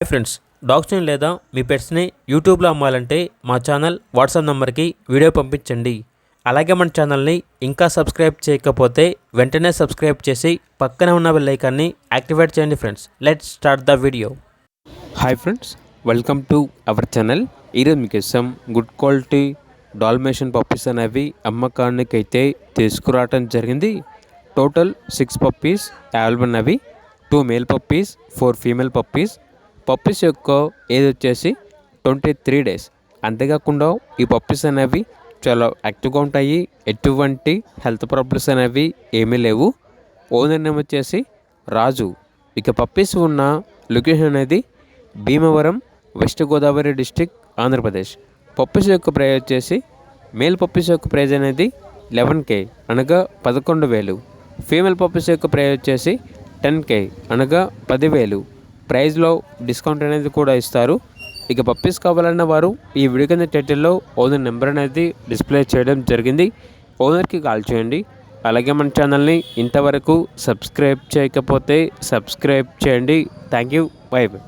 Hi friends, డాగ్స్ని లేదా మీ పెట్స్ని యూట్యూబ్లో అమ్మాలంటే మా ఛానల్ వాట్సాప్ నెంబర్కి వీడియో పంపించండి. అలాగే మన ఛానల్ని ఇంకా సబ్స్క్రైబ్ చేయకపోతే వెంటనే సబ్స్క్రైబ్ చేసి పక్కనే ఉన్న బెల్ ఐకాన్ని యాక్టివేట్ చేయండి. Friends, let's start the video. Hi friends, welcome to our channel. ఈరోజు మీకోసం గుడ్ క్వాలిటీ డాల్మేషన్ పప్పీస్ అనేవి అమ్మకానికి అయితే తీసుకురావటం జరిగింది. టోటల్ 6 పప్పీస్ అవైలబుల్ ఉన్నవి. 2 male puppies, 4 female puppies. Puppies యొక్క ఏజ్ వచ్చేసి 23 డేస్. అంతేకాకుండా ఈ పప్పీస్ అనేవి చాలా యాక్టివ్గా ఉంటాయి. ఎటువంటి హెల్త్ ప్రాబ్లమ్స్ అనేవి ఏమీ లేవు. ఓనర్ నేమ్ వచ్చేసి రాజు. ఇక పప్పీస్ ఉన్న లొకేషన్ అనేది Bhimavaram, west Godavari district, Andhra Pradesh. Puppies యొక్క ప్రైస్ వచ్చేసి మేల్ పప్పీస్ యొక్క ప్రైజ్ అనేది 11K అనగా 11,000. ఫీమేల్ పప్పీస్ యొక్క ప్రైస్ వచ్చేసి 10K అనగా 10,000. ప్రైజ్లో డిస్కౌంట్ అనేది కూడా ఇస్తారు. ఇక పప్పీస్ కావాలన్న వారు ఈ వీడియో కింద టైటిల్లో ఓనర్ నెంబర్ అనేది డిస్ప్లే చేయడం జరిగింది. ఓనర్కి కాల్ చేయండి. అలాగే మన ఛానల్ని ఇంతవరకు సబ్స్క్రైబ్ చేయకపోతే సబ్స్క్రైబ్ చేయండి. Thank you. By by.